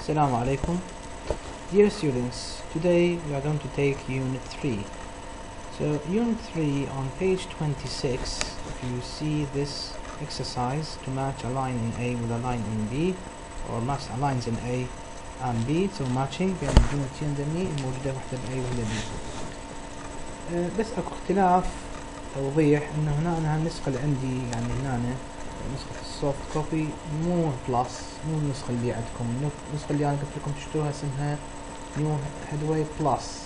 Assalamu alaikum. Dear students, today we are going to take Unit 3. So Unit 3 on page 26, if you see this exercise to match a line in A with a line in B, or match lines in A and B, so matching بين الجملتين ذني الموجودة واحدة ب A وواحدة B. بس اكو اختلاف توضيح انه هنا النسخة اللي عندي يعني هنا نسخة السوفت كوبي مو بلس، مو النسخة اللي عندكم. النسخة اللي انا قلت لكم تشتروها اسمها نيو هيدواي بلس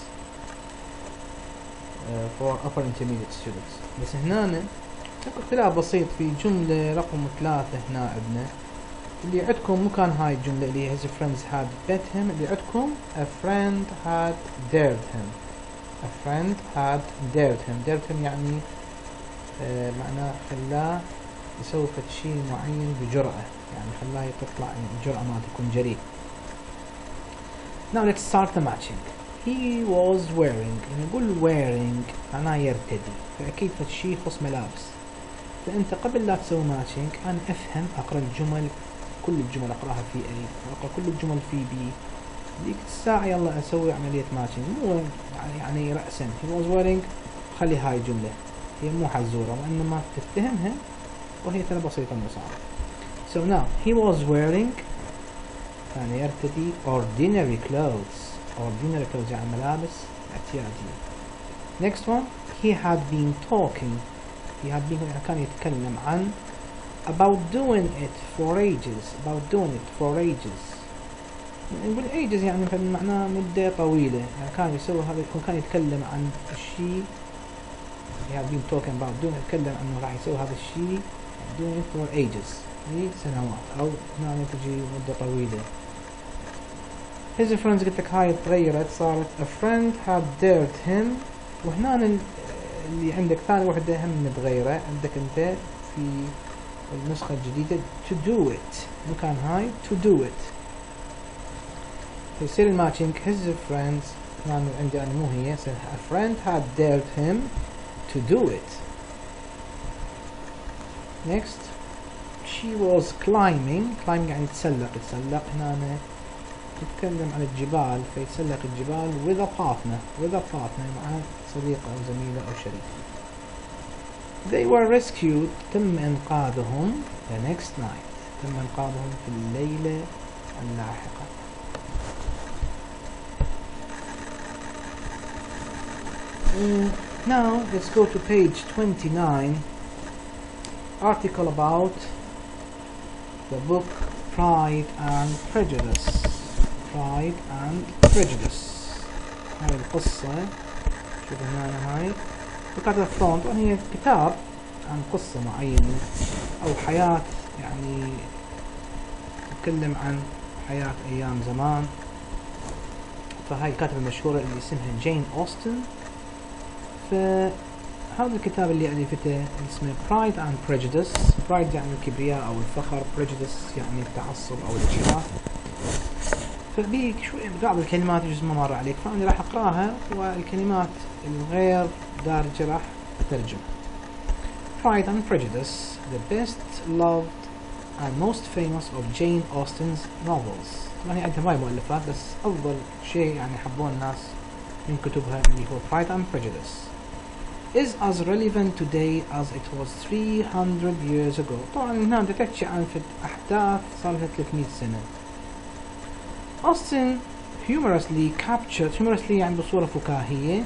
for upper intermediate students. بس هنا اختلاف بسيط في جملة رقم 3 هنا عندنا اللي عندكم مو كان هاي الجملة اللي his friends had bet him، اللي عندكم a friend had dared him. a friend had dared him. dared him يعني معناه خلاه يسوي شيء معين بجرأة، يعني خلاه يطلع الجرأة ما تكون جريء. Now let's start the matching. He was wearing، يعني نقول wearing معناه يرتدي، فأكيد فالشيء يخص ملابس. فأنت قبل لا تسوي matching أنا أفهم أقرأ الجمل، كل الجمل أقرأها في A، أقرأ كل الجمل في B. ديك الساعة يلا أسوي عملية matching، مو يعني رأسا he was wearing خلي هاي الجملة هي مو حزورة وإنما تتهمها وهي ترى بسيطة مصعبة. So now he was wearing كان يرتدي ordinary clothes. ordinary clothes يعني ملابس اعتيادية. Next one he had been talking. he had been كان يتكلم عن about doing it for ages. about doing it for ages نقول ages يعني معناه مدة طويلة، يعني كان يسوي هذا، كان يتكلم عن الشيء. he had been talking about doing، يتكلم عنه راح يسوي هذا الشيء doing it for ages لسنوات أو يعني تجي مدة طويلة. his friends قلت لك هاي تغيرت صارت a friend had dared him، وهنا اللي عندك ثاني وحدة هم متغيرة عندك أنت في النسخة الجديدة to do it، مكان هاي to do it. يصير الماتشنج his friends هنا عندي أنا مو هي، a friend had dared him to do it. next she was climbing. climbing يعني تسلق. هنا تتكلم عن الجبال، فيتسلق الجبال with a partner. مع صديقة أو زميلة أو شريك. they were rescued تم إنقاذهم the next night. تم إنقاذهم في الليلة اللاحقة. now let's go to page 29. article about the book Pride and Prejudice. Pride and Prejudice. هاي القصة شوف هنا هاي وكاتب فرونت، وهي كتاب عن قصة معينة أو حياة، يعني تتكلم عن حياة أيام زمان. فهاي الكاتبة المشهورة اللي اسمها جين أوستن. فهذا الكتاب اللي ألفته اسمه Pride and Prejudice. Pride يعني الكبرياء أو الفخر، Prejudice يعني التعصب أو الاجتراح. فبيك شوي بعض الكلمات يجوز ما مر عليك، فأنا راح أقراها والكلمات الغير دارجة راح أترجمها. Pride and Prejudice, the best loved and most famous of Jane Austen's novels. طبعا هي عندها هاي مؤلفات بس أفضل شيء يعني حبوه الناس من كتبها اللي هو Pride and Prejudice is as relevant today as it was 300 years ago. طبعا هنا تحكي عن أحداث صار لها 300 سنة. Austen humorously يعني بصورة فكاهية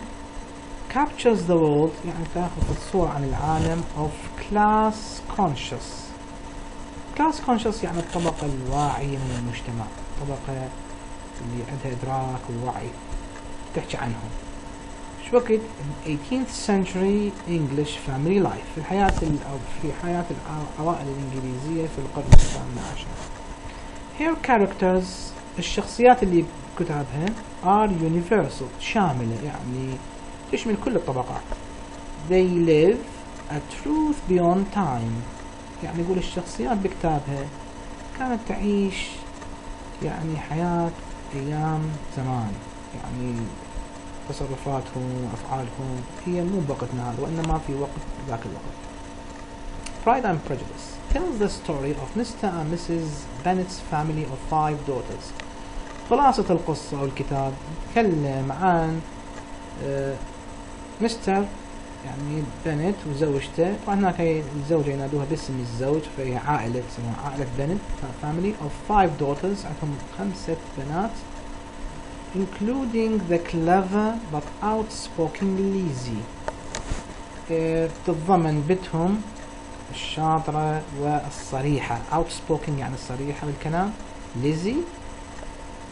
captures the world يعني تأخذ الصورة عن العالم of class conscious يعني الطبقة الواعية من المجتمع، الطبقة اللي عندها إدراك ووعي تحكي عنهم. شو وقت 18th century English family life في الحياة أو في حياة العوائل الإنجليزية في القرن ال19. Her characters الشخصيات اللي كتبها are universal شاملة يعني تشمل كل الطبقات. They live a truth beyond time يعني يقول الشخصيات بكتابها كانت تعيش يعني حياة أيام زمان، يعني تصرفاتهم وأفعالهم هي مو بوقتنا هذا وإنما في وقت ذاك الوقت. Pride and Prejudice tells the story of Mr. and Mrs. Bennet's family of 5 daughters. خلاصة القصة أو الكتاب تكلم عن مستر يعني بنت وزوجته. طبعا هناك الزوجة ينادوها باسم الزوج، فهي عائلة تسمونها عائلة بنت، family of 5 daughters، عندهم 5 بنات including the clever but outspoken Lizzie. تتضمن بنتهم الشاطرة والصريحة، outspoken يعني الصريحة بالكلام، ليزي.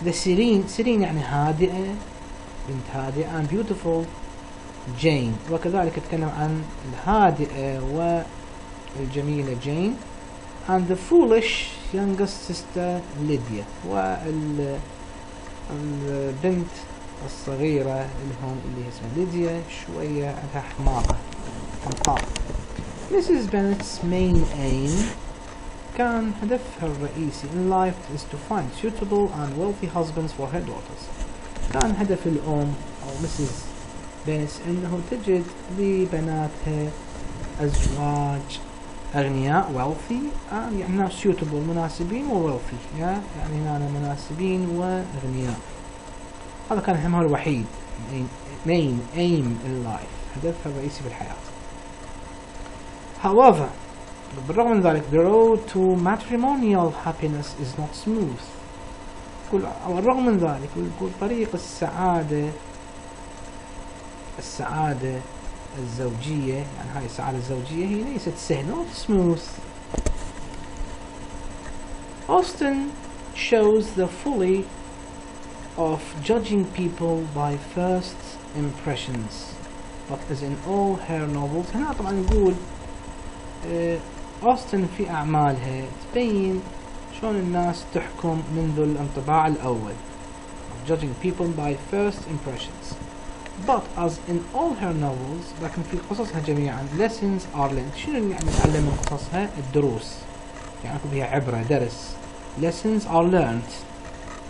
the serene يعني هادئة، بنت هادئة، and beautiful جين، وكذلك تتكلم عن الهادئة والجميلة جين، and the foolish youngest sister ليديا، والبنت الصغيرة اللي اسمها ليديا شوية عندها حماقة. Mrs. Bennet's main aim كان هدفها الرئيسي in life is to find suitable and wealthy husbands for her daughters. كان هدف الأم أو Mrs. Bennet إنه تجد لبناتها أزواج أغنياء wealthy، يعني suitable مناسبين و wealthy، يعني هنا مناسبين وأغنياء. هذا كان همها الوحيد، main aim in life، هدفها الرئيسي في الحياة. However، بالرغم من ذلك the road to matrimonial happiness is not smooth. على الرغم من ذلك يقول طريق السعادة الزوجية، يعني هاي السعادة الزوجية هي ليست سهلة، not smooth. Austen shows the folly of judging people by first impressions, but as in all her novels. هنا طبعا نقول أوستن في أعمالها تبين شلون الناس تحكم منذ الانطباع الأول، judging people by first impressions. But as in all her novels، لكن في قصصها جميعا lessons are learned. شنو يعني نتعلم من قصصها؟ الدروس، يعني يكون فيها عبرة، درس. lessons are learned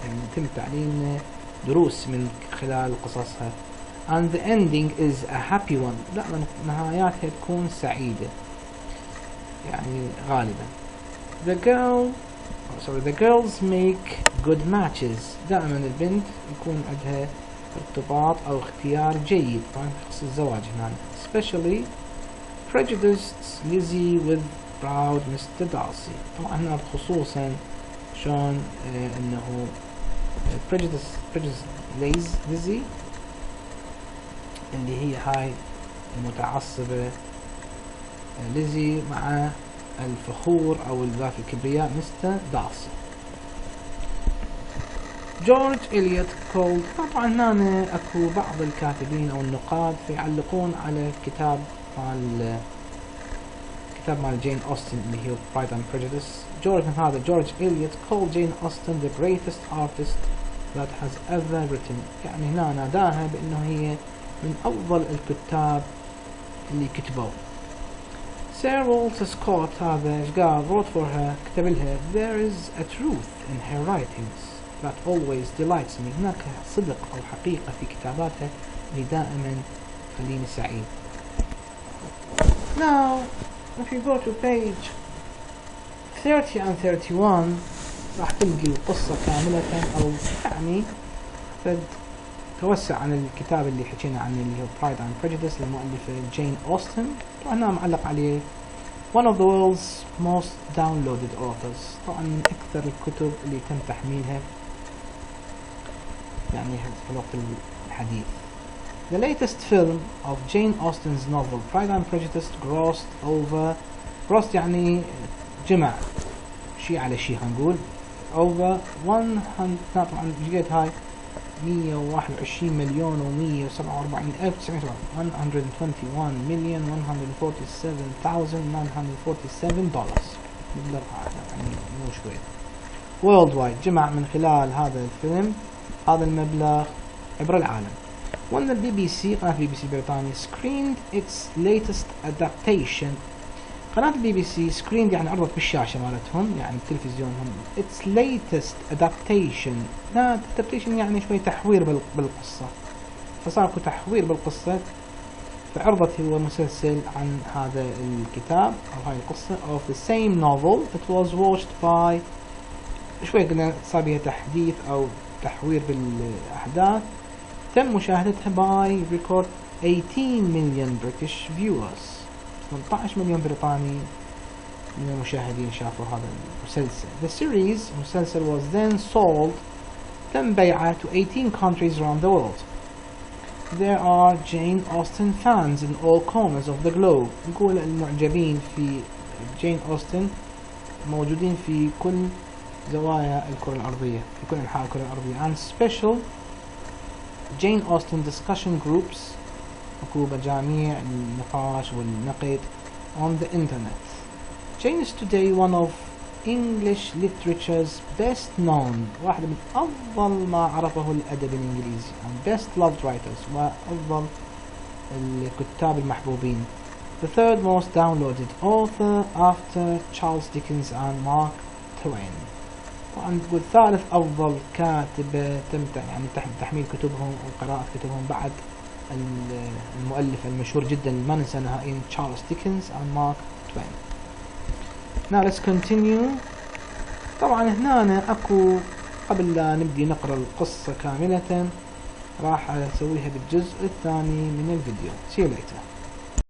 يعني يتم تعليم دروس من خلال قصصها. and the ending is a happy one. لا، نهاياتها تكون سعيدة يعني غالبا. the girls make good matches. دائما البنت يكون عندها ارتباط أو اختيار جيد، طبعا خصوص الزواج هنا. especially prejudiced Lizzie with proud Mr. Darcy. طبعا هنا خصوصا شلون انه prejudiced Lizzie اللي هي هاي المتعصبة ليزي مع الفخور أو ذاك الكبرياء مستر دارسي. جورج إليوت كولد. طبعا هنا أكو بعض الكاتبين أو النقاد يعلقون على كتاب مال جين أوستن اللي هي Pride and Prejudice. جورج إليوت called Jane Austen the greatest artist that has ever written. يعني هنا ناداها بأنه هي من أفضل الكتاب اللي كتبوا. سير والتر سكوت هذا ايش قال؟ wrote for her، كتب لها there is a truth in her writings that always delights me. هناك صدق أو حقيقة في كتاباتها اللي دائما تخليني سعيد. Now if you go to page 30 and 31 راح تلقي القصة كاملة، أو يعني توسع عن الكتاب اللي حكينا عنه اللي هو Pride and Prejudice للمؤلفة جين أوستن. طبعا معلق عليه one of the world's most downloaded authors، طبعا من أكثر الكتب اللي تم تحميلها يعني في الوقت الحديث. The latest film of Jane Austen's novel Pride and Prejudice grossed يعني جمع شيء على شيء هنقول over 100. طبعا جيت هاي 121 مليون و147 ألف 121,147,947 دولار، مبلغ يعني مو شوي. worldwide جمع من خلال هذا الفيلم هذا المبلغ عبر العالم. وأن البي بي سي، قناة البي بي سي البريطاني screened its latest adaptation. قناة البي بي سي screened يعني عرضت بالشاشة مالتهم، يعني التلفزيون هم its latest adaptation. لا adaptation يعني شوي تحوير بالقصة، فصار اكو تحوير بالقصة، فعرضت هو مسلسل عن هذا الكتاب أو هاي القصة of the same novel. It was watched by شوي قلنا صار بيها تحديث أو التحوير بالأحداث تم مشاهدتها by record 18 million British viewers. 18 مليون بريطاني من المشاهدين شافوا هذا المسلسل. The series المسلسل was then sold تم بيعه to 18 countries around the world. There are Jane Austen fans in all corners of the globe. نقول المعجبين في جين أوستن موجودين في كل زوايا الكرة الأرضية، في كل أنحاء الكرة الأرضية. And special Jane Austen discussion groups أكو مجاميع النقاش والنقد on the internet. Jane is today one of English literature's best known، واحدة من أفضل ما عرفه الأدب الإنجليزي، and best loved writers، وأفضل الكتاب المحبوبين. The third most downloaded author after Charles Dickens and Mark Twain. طبعا نقول ثالث أفضل كاتب تم يعني تحميل كتبهم وقراءة كتبهم بعد المؤلف المشهور جدا ما ننسى نهائيا تشارلز ديكنز and Mark Twain. Now let's continue. طبعا هنا أكو قبل لا نبدي نقرأ القصة كاملة راح أسويها بالجزء الثاني من الفيديو. See you later.